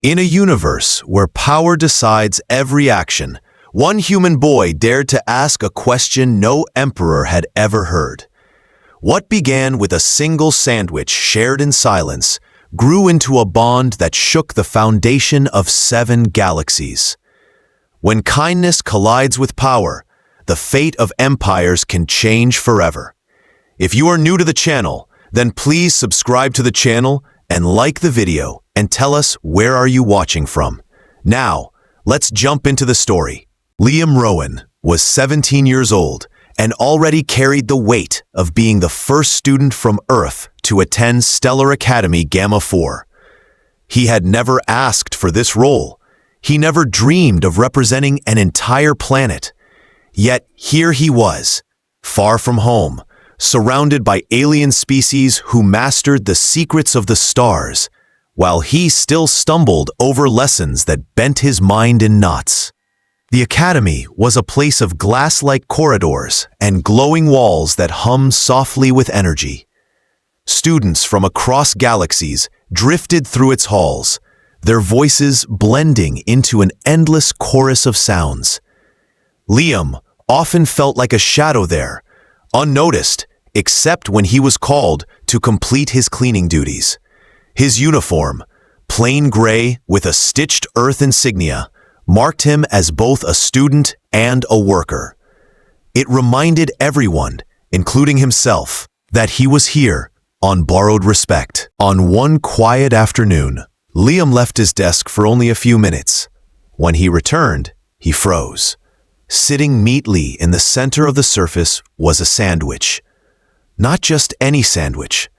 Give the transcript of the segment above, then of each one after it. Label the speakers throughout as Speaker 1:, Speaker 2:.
Speaker 1: In a universe where power decides every action, one human boy dared to ask a question no emperor had ever heard. What began with a single sandwich shared in silence grew into a bond that shook the foundation of 7 galaxies. When kindness collides with power, the fate of empires can change forever. If you are new to the channel, then please subscribe to the channel and like the video and tell us where are you watching from. Now, let's jump into the story. Liam Rowan was 17 years old and already carried the weight of being the first student from Earth to attend Stellar Academy Gamma 4. He had never asked for this role. He never dreamed of representing an entire planet. Yet here he was, far from home, surrounded by alien species who mastered the secrets of the stars, while he still stumbled over lessons that bent his mind in knots. The academy was a place of glass-like corridors and glowing walls that hummed softly with energy. Students from across galaxies drifted through its halls, their voices blending into an endless chorus of sounds. Liam often felt like a shadow there, unnoticed, except when he was called to complete his cleaning duties. His uniform, plain gray with a stitched Earth insignia, marked him as both a student and a worker. It reminded everyone, including himself, that he was here on borrowed respect. On one quiet afternoon, Liam left his desk for only a few minutes. When he returned, he froze. Sitting neatly in the center of the surface was a sandwich. Not just any sandwich.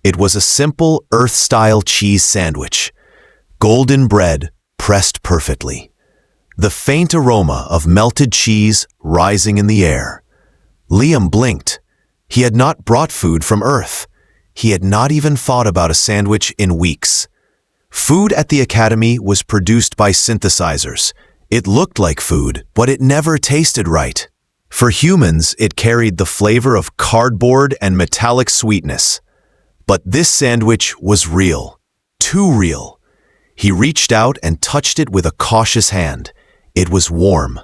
Speaker 1: It was a simple Earth-style cheese sandwich. Golden bread pressed perfectly. The faint aroma of melted cheese rising in the air. Liam blinked. He had not brought food from Earth. He had not even thought about a sandwich in weeks. Food at the academy was produced by synthesizers. It looked like food, but it never tasted right. For humans, it carried the flavor of cardboard and metallic sweetness. But this sandwich was real. Too real. He reached out and touched it with a cautious hand. It was warm,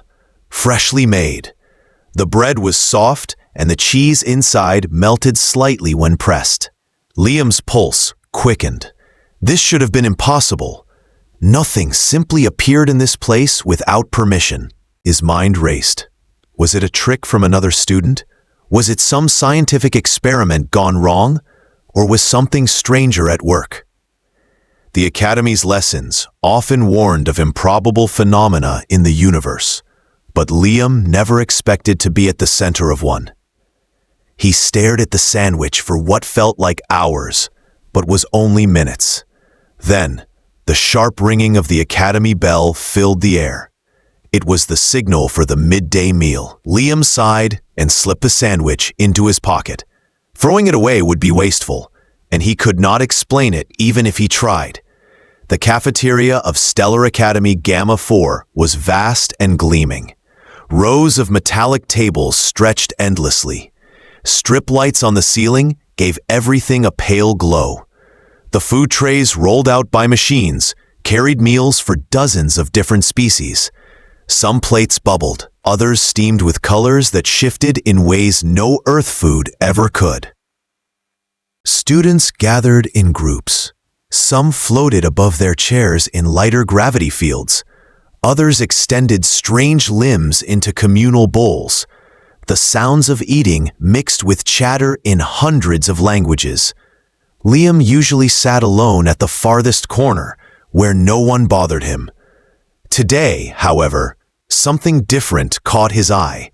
Speaker 1: freshly made. The bread was soft, and the cheese inside melted slightly when pressed. Liam's pulse quickened. This should have been impossible. Nothing simply appeared in this place without permission. His mind raced. Was it a trick from another student? Was it some scientific experiment gone wrong? Or was something stranger at work? The Academy's lessons often warned of improbable phenomena in the universe, but Liam never expected to be at the center of one. He stared at the sandwich for what felt like hours, but was only minutes. Then, the sharp ringing of the Academy bell filled the air. It was the signal for the midday meal. Liam sighed and slipped the sandwich into his pocket. Throwing it away would be wasteful, and he could not explain it even if he tried. The cafeteria of Stellar Academy Gamma 4 was vast and gleaming. Rows of metallic tables stretched endlessly. Strip lights on the ceiling gave everything a pale glow. The food trays rolled out by machines carried meals for dozens of different species. Some plates bubbled, others steamed with colors that shifted in ways no Earth food ever could. Students gathered in groups. Some floated above their chairs in lighter gravity fields. Others extended strange limbs into communal bowls. The sounds of eating mixed with chatter in hundreds of languages. Liam usually sat alone at the farthest corner, where no one bothered him. Today, however, something different caught his eye.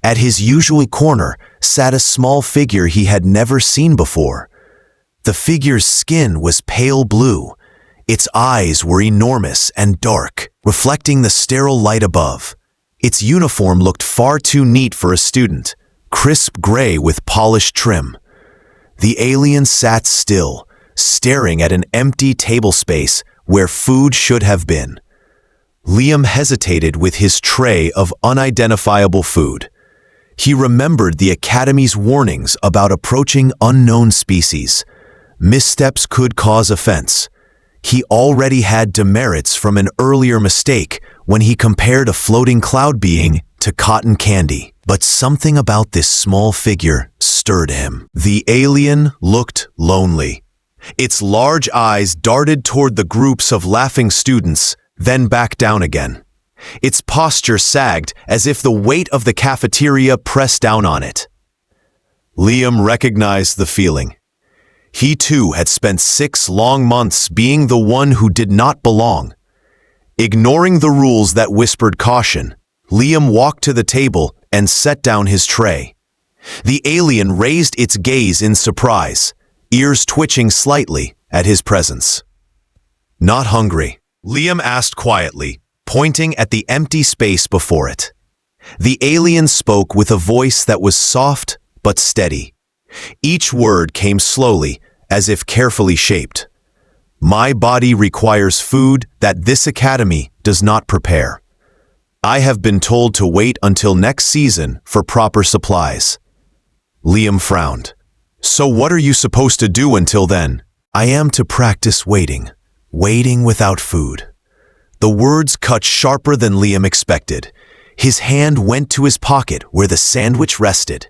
Speaker 1: At his usual corner sat a small figure he had never seen before. The figure's skin was pale blue. Its eyes were enormous and dark, reflecting the sterile light above. Its uniform looked far too neat for a student, crisp gray with polished trim. The alien sat still, staring at an empty table space where food should have been. Liam hesitated with his tray of unidentifiable food. He remembered the Academy's warnings about approaching unknown species. Missteps could cause offense. He already had demerits from an earlier mistake when he compared a floating cloud being to cotton candy. But something about this small figure stirred him. The alien looked lonely. Its large eyes darted toward the groups of laughing students, then back down again. Its posture sagged as if the weight of the cafeteria pressed down on it. Liam recognized the feeling. He too had spent 6 long months being the one who did not belong. Ignoring the rules that whispered caution, Liam walked to the table and set down his tray. The alien raised its gaze in surprise, ears twitching slightly at his presence. "Not hungry?" Liam asked quietly, pointing at the empty space before it. The alien spoke with a voice that was soft but steady. Each word came slowly, as if carefully shaped. "My body requires food that this academy does not prepare. I have been told to wait until next season for proper supplies." Liam frowned. "So what are you supposed to do until then?" "I am to practice waiting without food." The words cut sharper than Liam expected. His hand went to his pocket where the sandwich rested.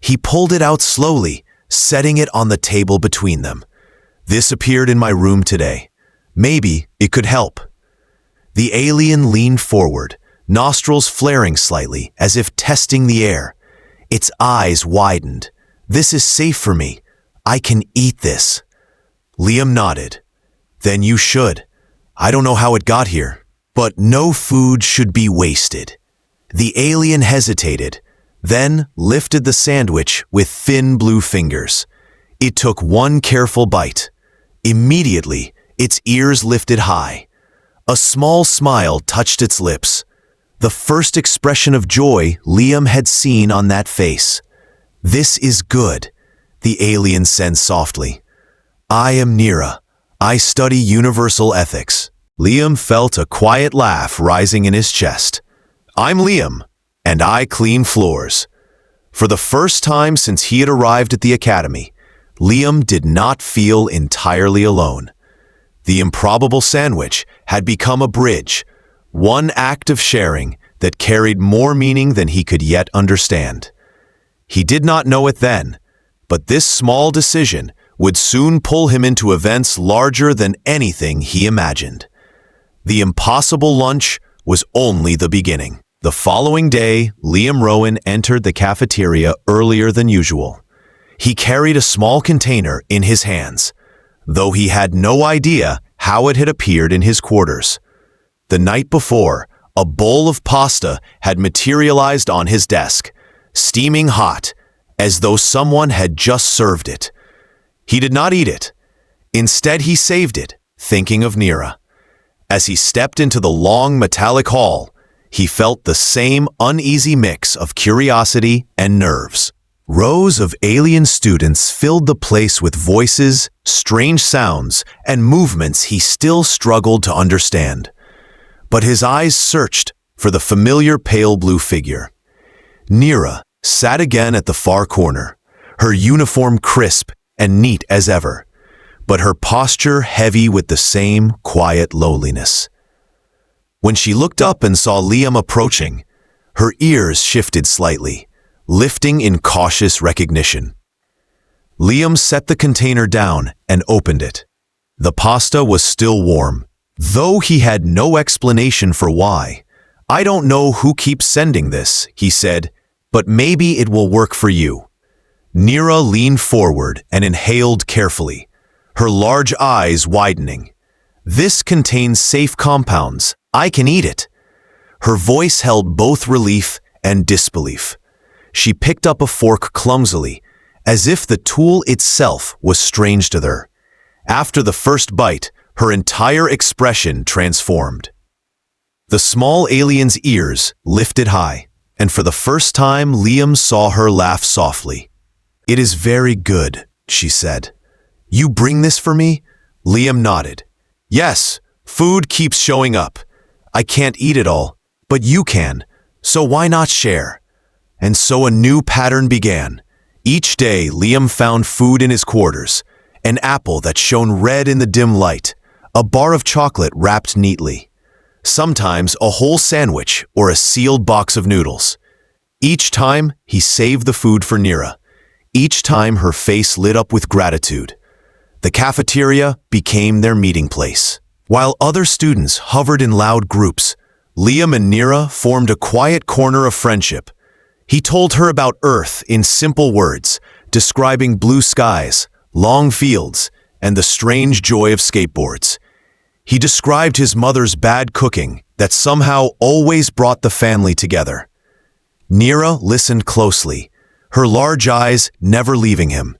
Speaker 1: He pulled it out slowly, setting it on the table between them. "This appeared in my room today. Maybe it could help." The alien leaned forward, nostrils flaring slightly as if testing the air. Its eyes widened. "This is safe for me. I can eat this." Liam nodded. "Then you should. I don't know how it got here, but no food should be wasted." The alien hesitated, then lifted the sandwich with thin blue fingers. It took one careful bite. Immediately, its ears lifted high. A small smile touched its lips. The first expression of joy Liam had seen on that face. "This is good," the alien said softly. "I am Nira. I study universal ethics." Liam felt a quiet laugh rising in his chest. "I'm Liam, and I clean floors." For the first time since he had arrived at the academy, Liam did not feel entirely alone. The improbable sandwich had become a bridge, one act of sharing that carried more meaning than he could yet understand. He did not know it then, but this small decision would soon pull him into events larger than anything he imagined. The impossible lunch was only the beginning. The following day, Liam Rowan entered the cafeteria earlier than usual. He carried a small container in his hands, though he had no idea how it had appeared in his quarters. The night before, a bowl of pasta had materialized on his desk, steaming hot, as though someone had just served it. He did not eat it. Instead, he saved it, thinking of Nira. As he stepped into the long metallic hall, he felt the same uneasy mix of curiosity and nerves. Rows of alien students filled the place with voices, strange sounds, and movements he still struggled to understand. But his eyes searched for the familiar pale blue figure. Nira sat again at the far corner, her uniform crisp and neat as ever, but her posture heavy with the same quiet lowliness. When she looked up and saw Liam approaching, her ears shifted slightly, lifting in cautious recognition. Liam set the container down and opened it. The pasta was still warm, though he had no explanation for why. "I don't know who keeps sending this," he said, "but maybe it will work for you." Nira leaned forward and inhaled carefully, her large eyes widening. "This contains safe compounds. I can eat it." Her voice held both relief and disbelief. She picked up a fork clumsily, as if the tool itself was strange to her. After the first bite, her entire expression transformed. The small alien's ears lifted high, and for the first time Liam saw her laugh softly. "It is very good," she said. "You bring this for me?" Liam nodded. "Yes, food keeps showing up. I can't eat it all, but you can, so why not share?" And so a new pattern began. Each day, Liam found food in his quarters, an apple that shone red in the dim light, a bar of chocolate wrapped neatly, sometimes a whole sandwich or a sealed box of noodles. Each time, he saved the food for Nira. Each time, her face lit up with gratitude. The cafeteria became their meeting place. While other students hovered in loud groups, Liam and Nira formed a quiet corner of friendship. He told her about Earth in simple words, describing blue skies, long fields, and the strange joy of skateboards. He described his mother's bad cooking that somehow always brought the family together. Nira listened closely, her large eyes never leaving him.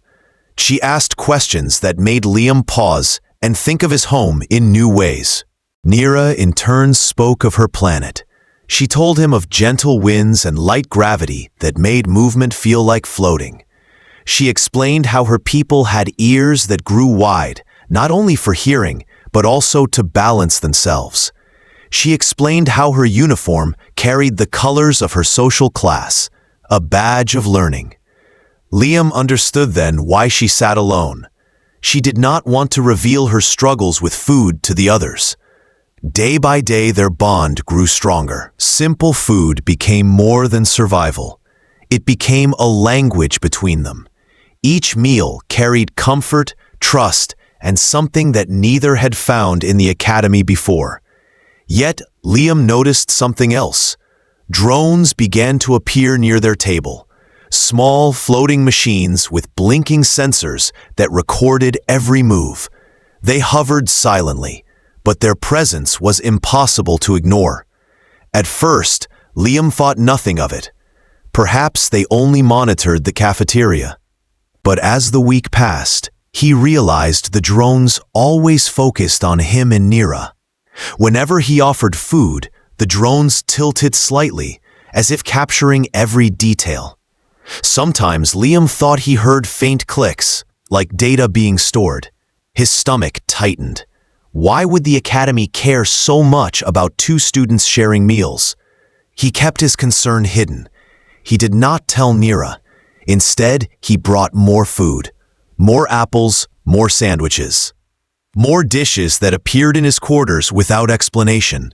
Speaker 1: She asked questions that made Liam pause and think of his home in new ways. Nira in turn spoke of her planet. She told him of gentle winds and light gravity that made movement feel like floating. She explained how her people had ears that grew wide, not only for hearing, but also to balance themselves. She explained how her uniform carried the colors of her social class, a badge of learning. Liam understood then why she sat alone. She did not want to reveal her struggles with food to the others. Day by day, their bond grew stronger. Simple food became more than survival. It became a language between them. Each meal carried comfort, trust, and something that neither had found in the academy before. Yet, Liam noticed something else. Drones began to appear near their table. Small, floating machines with blinking sensors that recorded every move. They hovered silently, but their presence was impossible to ignore. At first, Liam thought nothing of it. Perhaps they only monitored the cafeteria. But as the week passed, he realized the drones always focused on him and Nira. Whenever he offered food, the drones tilted slightly, as if capturing every detail. Sometimes Liam thought he heard faint clicks, like data being stored. His stomach tightened. Why would the academy care so much about two students sharing meals? He kept his concern hidden. He did not tell Nira. Instead, he brought more food. More apples, more sandwiches. More dishes that appeared in his quarters without explanation.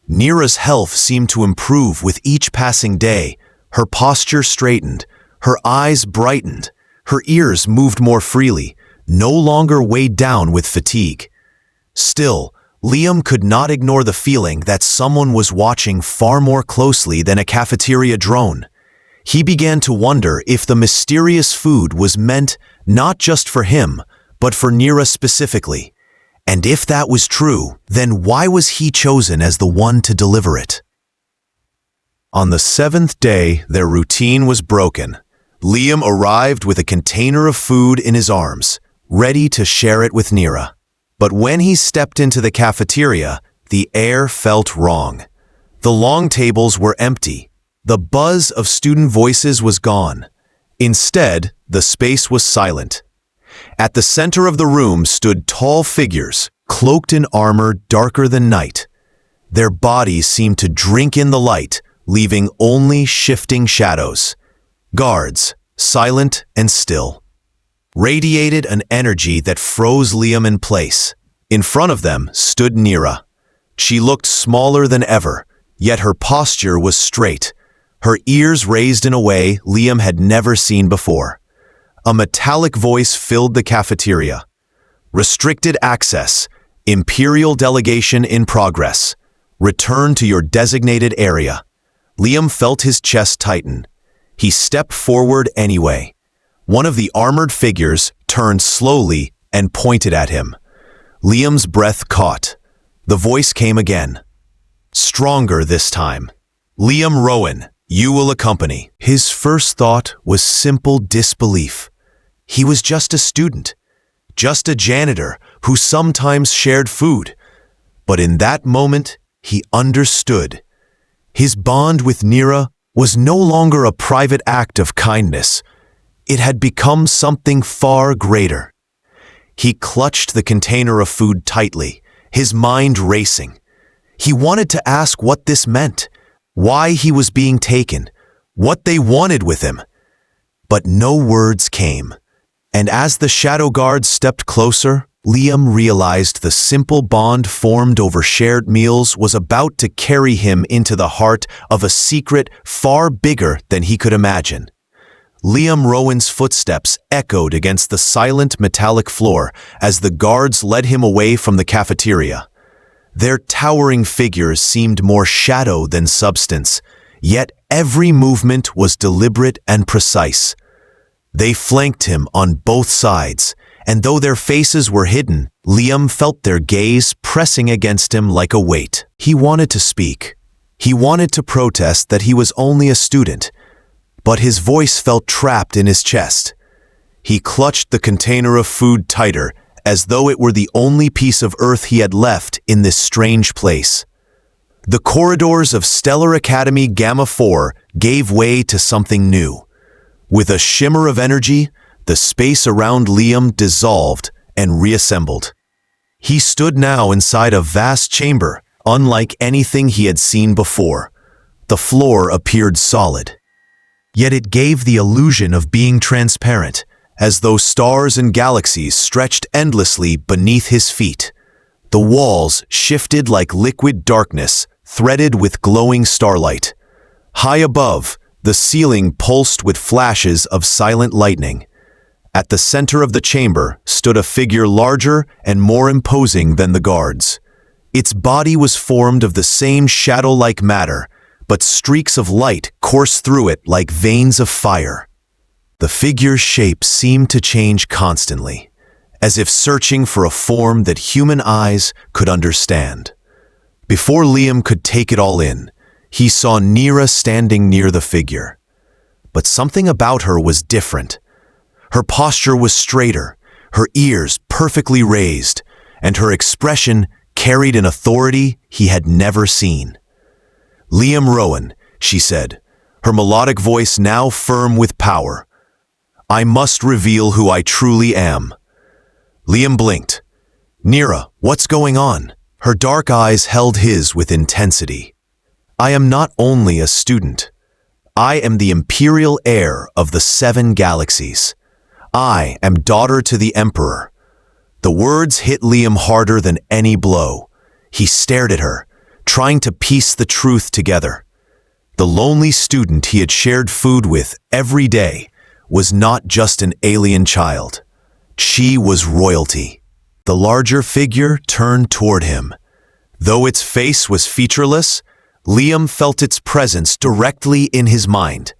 Speaker 1: Nira's health seemed to improve with each passing day. Her posture straightened. Her eyes brightened. Her ears moved more freely, no longer weighed down with fatigue. Still, Liam could not ignore the feeling that someone was watching far more closely than a cafeteria drone. He began to wonder if the mysterious food was meant not just for him, but for Nira specifically. And if that was true, then why was he chosen as the one to deliver it? On the seventh day, their routine was broken. Liam arrived with a container of food in his arms, ready to share it with Nira. But when he stepped into the cafeteria, the air felt wrong. The long tables were empty. The buzz of student voices was gone. Instead, the space was silent. At the center of the room stood tall figures, cloaked in armor darker than night. Their bodies seemed to drink in the light, leaving only shifting shadows. Guards, silent and still, radiated an energy that froze Liam in place. In front of them stood Nira. She looked smaller than ever, yet her posture was straight, her ears raised in a way Liam had never seen before. A metallic voice filled the cafeteria. Restricted access. Imperial delegation in progress. Return to your designated area. Liam felt his chest tighten. He stepped forward anyway. One of the armored figures turned slowly and pointed at him. Liam's breath caught. The voice came again. Stronger this time. Liam Rowan, you will accompany. His first thought was simple disbelief. He was just a student, just a janitor who sometimes shared food. But in that moment, he understood. His bond with Nira was no longer a private act of kindness. It had become something far greater. He clutched the container of food tightly, his mind racing. He wanted to ask what this meant, why he was being taken, what they wanted with him. But no words came. And as the shadow guards stepped closer, Liam realized the simple bond formed over shared meals was about to carry him into the heart of a secret far bigger than he could imagine. Liam Rowan's footsteps echoed against the silent metallic floor as the guards led him away from the cafeteria. Their towering figures seemed more shadow than substance, yet every movement was deliberate and precise. They flanked him on both sides, and though their faces were hidden, Liam felt their gaze pressing against him like a weight. He wanted to speak. He wanted to protest that he was only a student, but his voice felt trapped in his chest. He clutched the container of food tighter, as though it were the only piece of earth he had left in this strange place. The corridors of Stellar Academy Gamma 4 gave way to something new. With a shimmer of energy, the space around Liam dissolved and reassembled. He stood now inside a vast chamber, unlike anything he had seen before. The floor appeared solid. Yet it gave the illusion of being transparent, as though stars and galaxies stretched endlessly beneath his feet. The walls shifted like liquid darkness, threaded with glowing starlight. High above, the ceiling pulsed with flashes of silent lightning. At the center of the chamber stood a figure larger and more imposing than the guards. Its body was formed of the same shadow-like matter, but streaks of light coursed through it like veins of fire. The figure's shape seemed to change constantly, as if searching for a form that human eyes could understand. Before Liam could take it all in, he saw Nira standing near the figure. But something about her was different. Her posture was straighter, her ears perfectly raised, and her expression carried an authority he had never seen. "Liam Rowan," she said, her melodic voice now firm with power. "I must reveal who I truly am." Liam blinked. "Nira, what's going on?" Her dark eyes held his with intensity. "I am not only a student. I am the imperial heir of the 7 galaxies. I am daughter to the Emperor." The words hit Liam harder than any blow. He stared at her, trying to piece the truth together. The lonely student he had shared food with every day was not just an alien child. She was royalty. The larger figure turned toward him. Though its face was featureless, Liam felt its presence directly in his mind.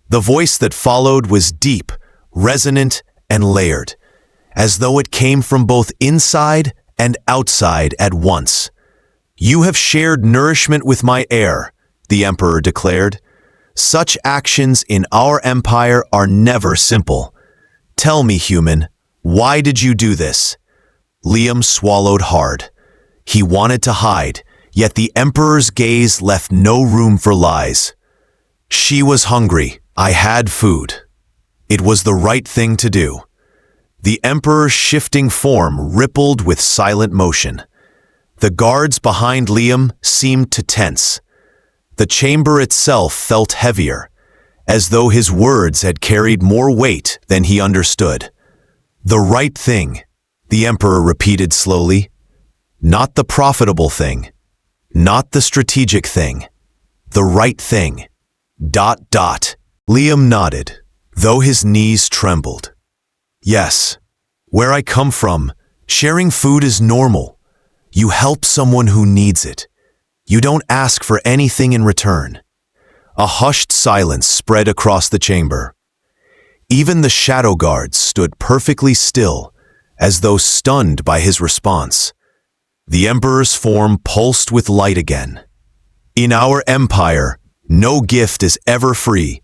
Speaker 1: The voice that followed was deep, resonant, and layered, as though it came from both inside and outside at once. "You have shared nourishment with my heir," the Emperor declared. "Such actions in our empire are never simple. Tell me, human, why did you do this?" Liam swallowed hard. He wanted to hide, yet the Emperor's gaze left no room for lies. "She was hungry. I had food. It was the right thing to do." The Emperor's shifting form rippled with silent motion. The guards behind Liam seemed to tense. The chamber itself felt heavier, as though his words had carried more weight than he understood. "The right thing," the Emperor repeated slowly. "Not the profitable thing. Not the strategic thing. The right thing. ... Liam nodded, though his knees trembled. "Yes. Where I come from, sharing food is normal. You help someone who needs it. You don't ask for anything in return." A hushed silence spread across the chamber. Even the shadow guards stood perfectly still, as though stunned by his response. The Emperor's form pulsed with light again. "In our empire, no gift is ever free.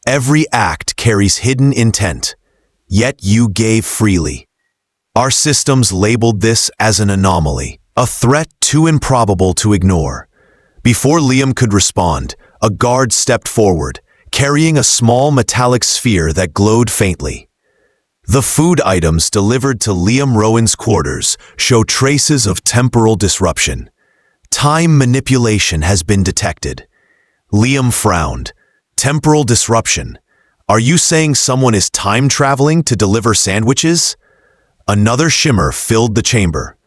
Speaker 1: Every act carries hidden intent. Yet you gave freely. Our systems labeled this as an anomaly, a threat too improbable to ignore." Before Liam could respond, a guard stepped forward, carrying a small metallic sphere that glowed faintly. The food items delivered to Liam Rowan's quarters show traces of temporal disruption. Time manipulation has been detected. Liam frowned. "Temporal disruption? Are you saying someone is time traveling to deliver sandwiches?" Another shimmer filled the chamber.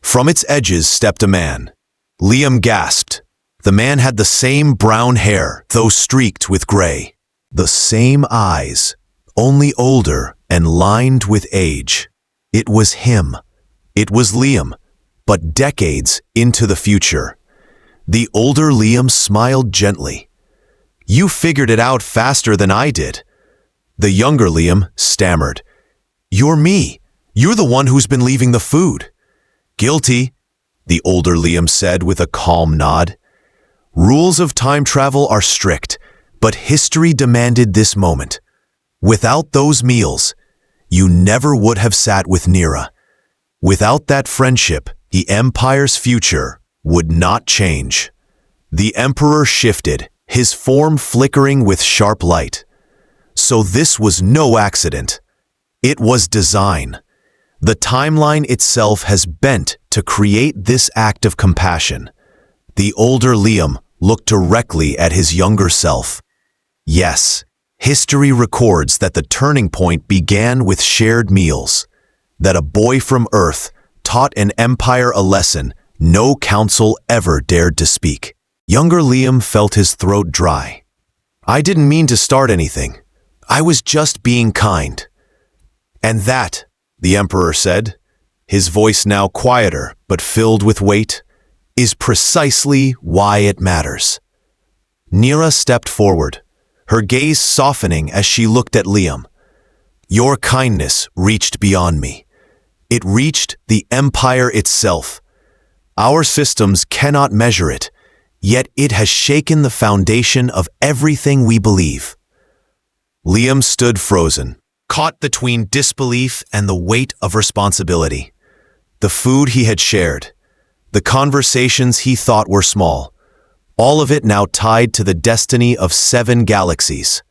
Speaker 1: From its edges stepped a man. Liam gasped. The man had the same brown hair, though streaked with gray. The same eyes, only older and lined with age. It was him. It was Liam, but decades into the future. The older Liam smiled gently. "You figured it out faster than I did." The younger Liam stammered. "You're me. You're the one who's been leaving the food." "Guilty," the older Liam said with a calm nod. Rules of time travel are strict, but history demanded this moment. Without those meals, you never would have sat with Nira. Without that friendship, the Empire's future would not change. The Emperor shifted, his form flickering with sharp light. So this was no accident. It was design. The timeline itself has bent to create this act of compassion. The older Liam looked directly at his younger self. Yes, history records that the turning point began with shared meals, that a boy from Earth taught an empire a lesson no council ever dared to speak. Younger Liam felt his throat dry. "I didn't mean to start anything. I was just being kind." "And that," the Emperor said, his voice now quieter but filled with weight, "is precisely why it matters." Nira stepped forward, her gaze softening as she looked at Liam. "Your kindness reached beyond me. It reached the Empire itself. Our systems cannot measure it, yet it has shaken the foundation of everything we believe." Liam stood frozen, caught between disbelief and the weight of responsibility. The food he had shared, the conversations he thought were small, all of it now tied to the destiny of 7 galaxies.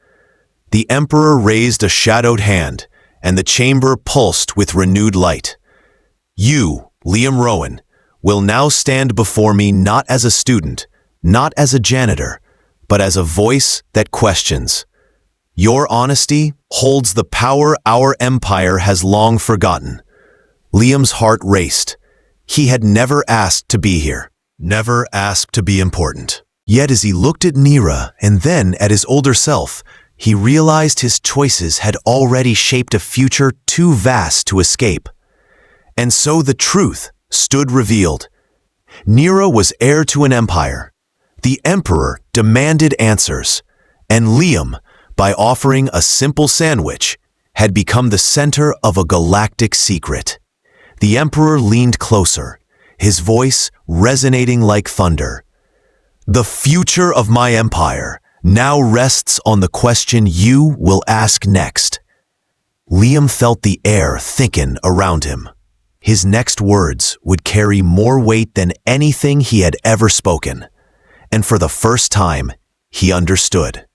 Speaker 1: The Emperor raised a shadowed hand, and the chamber pulsed with renewed light. "You, Liam Rowan, will now stand before me not as a student, not as a janitor, but as a voice that questions. Your honesty holds the power our empire has long forgotten." Liam's heart raced. He had never asked to be here, never asked to be important. Yet as he looked at Nira and then at his older self, he realized his choices had already shaped a future too vast to escape. And so the truth stood revealed. Nira was heir to an empire. The Emperor demanded answers, and Liam, by offering a simple sandwich, had become the center of a galactic secret. The Emperor leaned closer, his voice resonating like thunder. "The future of my empire now rests on the question you will ask next." Liam felt the air thicken around him. His next words would carry more weight than anything he had ever spoken. And for the first time, he understood.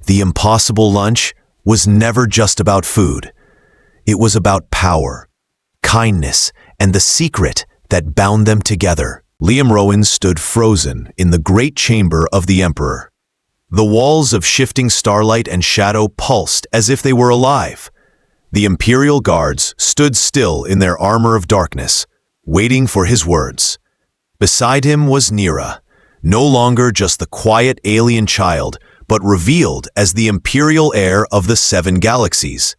Speaker 1: The impossible lunch was never just about food. It was about power, kindness, and the secret that bound them together. Liam Rowan stood frozen in the great chamber of the Emperor. The walls of shifting starlight and shadow pulsed as if they were alive. The Imperial guards stood still in their armor of darkness, waiting for his words. Beside him was Nira, no longer just the quiet alien child, but revealed as the imperial heir of the 7 galaxies.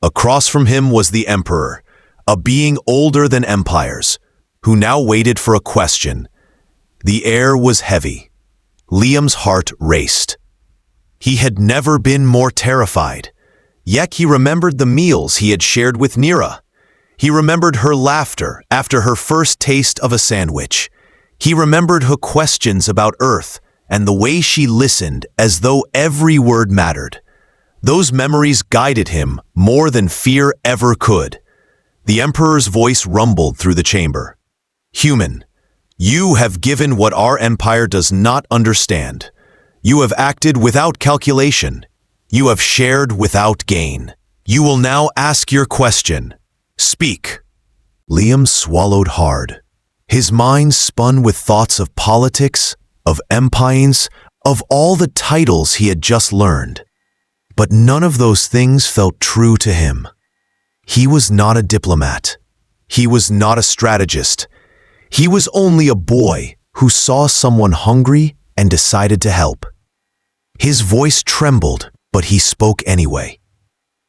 Speaker 1: Across from him was the Emperor, a being older than empires, who now waited for a question. The air was heavy. Liam's heart raced. He had never been more terrified. Yet he remembered the meals he had shared with Nira. He remembered her laughter after her first taste of a sandwich. He remembered her questions about Earth and the way she listened as though every word mattered. Those memories guided him more than fear ever could. The Emperor's voice rumbled through the chamber. "Human, you have given what our empire does not understand. You have acted without calculation. You have shared without gain. You will now ask your question. Speak." Liam swallowed hard. His mind spun with thoughts of politics, of empires, of all the titles he had just learned. But none of those things felt true to him. He was not a diplomat. He was not a strategist. He was only a boy who saw someone hungry and decided to help. His voice trembled, but he spoke anyway.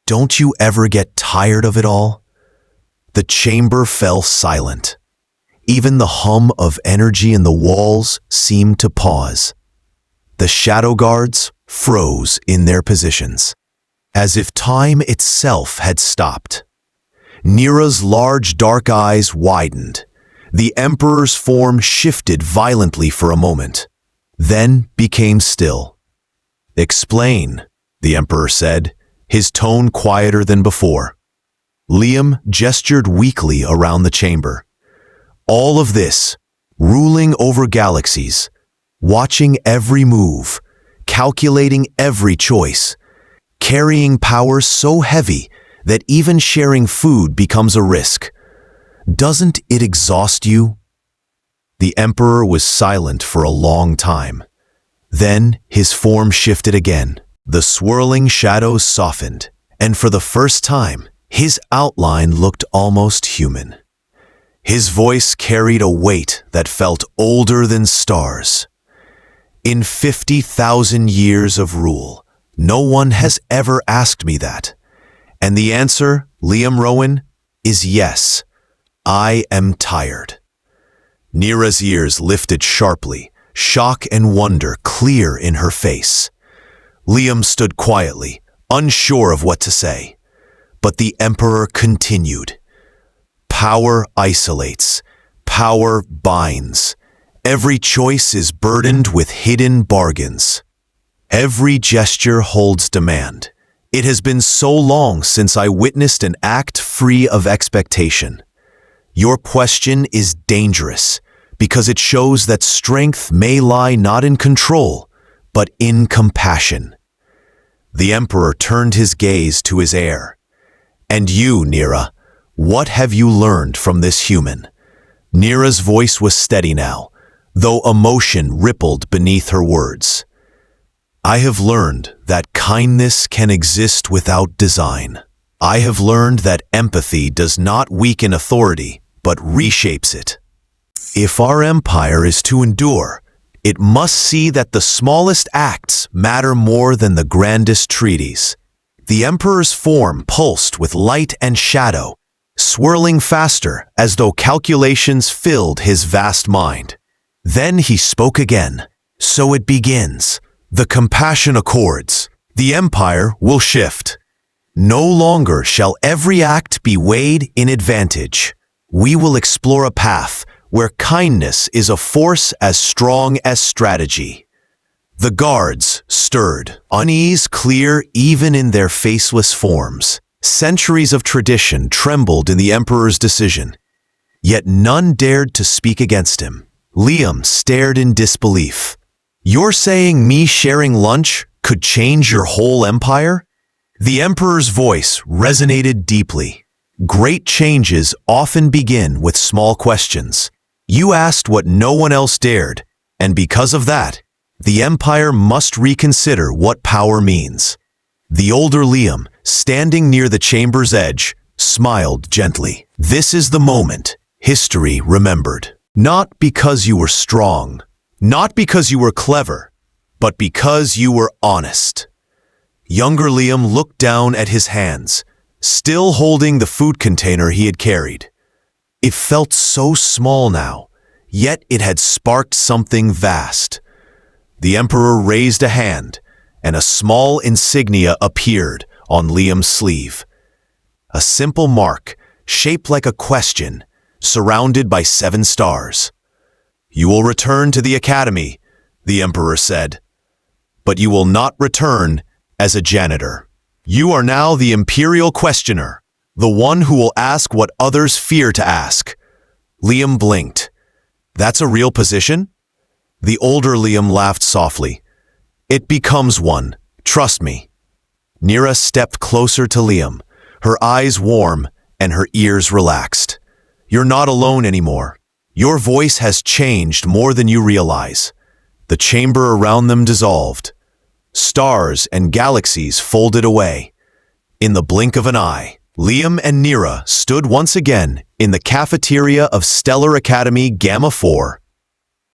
Speaker 1: "Don't you ever get tired of it all?" The chamber fell silent. Even the hum of energy in the walls seemed to pause. The shadow guards froze in their positions, as if time itself had stopped. Nira's large dark eyes widened. The Emperor's form shifted violently for a moment, then became still. "Explain," the Emperor said, his tone quieter than before. Liam gestured weakly around the chamber. All of this, ruling over galaxies, watching every move, calculating every choice, carrying power so heavy that even sharing food becomes a risk. Doesn't it exhaust you? The Emperor was silent for a long time. Then his form shifted again. The swirling shadows softened, and for the first time, his outline looked almost human. His voice carried a weight that felt older than stars. "In 50,000 years of rule, no one has ever asked me that. And the answer, Liam Rowan, is yes. I am tired." Nira's ears lifted sharply, shock and wonder clear in her face. Liam stood quietly, unsure of what to say. But the Emperor continued. "Power isolates. Power binds. Every choice is burdened with hidden bargains. Every gesture holds demand. It has been so long since I witnessed an act free of expectation. Your question is dangerous because it shows that strength may lie not in control, but in compassion." The Emperor turned his gaze to his heir. "And you, Nira, what have you learned from this human?" Nira's voice was steady now, though emotion rippled beneath her words. "I have learned that kindness can exist without design. I have learned that empathy does not weaken authority, but reshapes it. If our empire is to endure, it must see that the smallest acts matter more than the grandest treaties." The Emperor's form pulsed with light and shadow, swirling faster as though calculations filled his vast mind. Then he spoke again. "So it begins. The compassion accords. The empire will shift. No longer shall every act be weighed in advantage. We will explore a path where kindness is a force as strong as strategy." The guards stirred, unease clear even in their faceless forms. Centuries of tradition trembled in the Emperor's decision. Yet none dared to speak against him. Liam stared in disbelief. "You're saying me sharing lunch could change your whole empire?" The Emperor's voice resonated deeply. "Great changes often begin with small questions. You asked what no one else dared, and because of that, the Empire must reconsider what power means." The older Liam, standing near the chamber's edge, smiled gently. "This is the moment history remembered. Not because you were strong, not because you were clever, but because you were honest." Younger Liam looked down at his hands, still holding the food container he had carried. It felt so small now, yet it had sparked something vast. The Emperor raised a hand, and a small insignia appeared on Liam's sleeve. A simple mark, shaped like a question, surrounded by 7 stars. "You will return to the academy," the Emperor said. "But you will not return as a janitor. You are now the Imperial Questioner, the one who will ask what others fear to ask." Liam blinked. "That's a real position?" The older Liam laughed softly. "It becomes one, trust me." Nira stepped closer to Liam, her eyes warm and her ears relaxed. "You're not alone anymore. Your voice has changed more than you realize." The chamber around them dissolved. Stars and galaxies folded away. In the blink of an eye, Liam and Nira stood once again in the cafeteria of Stellar Academy Gamma 4.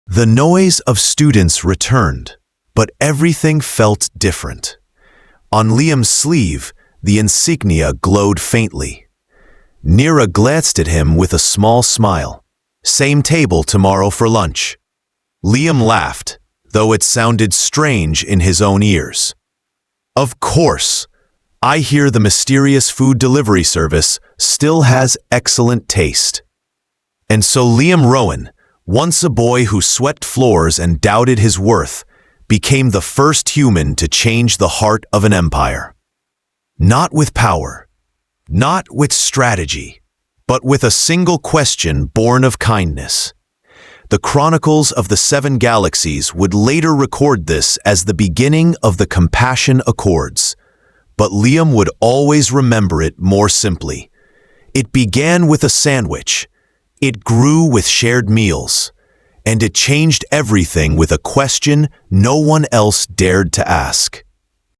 Speaker 1: The noise of students returned, but everything felt different. On Liam's sleeve, the insignia glowed faintly. Nira glanced at him with a small smile. Same table tomorrow for lunch. Liam laughed, though it sounded strange in his own ears. Of course. I hear the mysterious food delivery service still has excellent taste. And so Liam Rowan, once a boy who swept floors and doubted his worth, became the first human to change the heart of an empire. Not with power, not with strategy, but with a single question born of kindness. The Chronicles of the Seven Galaxies would later record this as the beginning of the Compassion Accords. But Liam would always remember it more simply. It began with a sandwich, it grew with shared meals, and it changed everything with a question no one else dared to ask.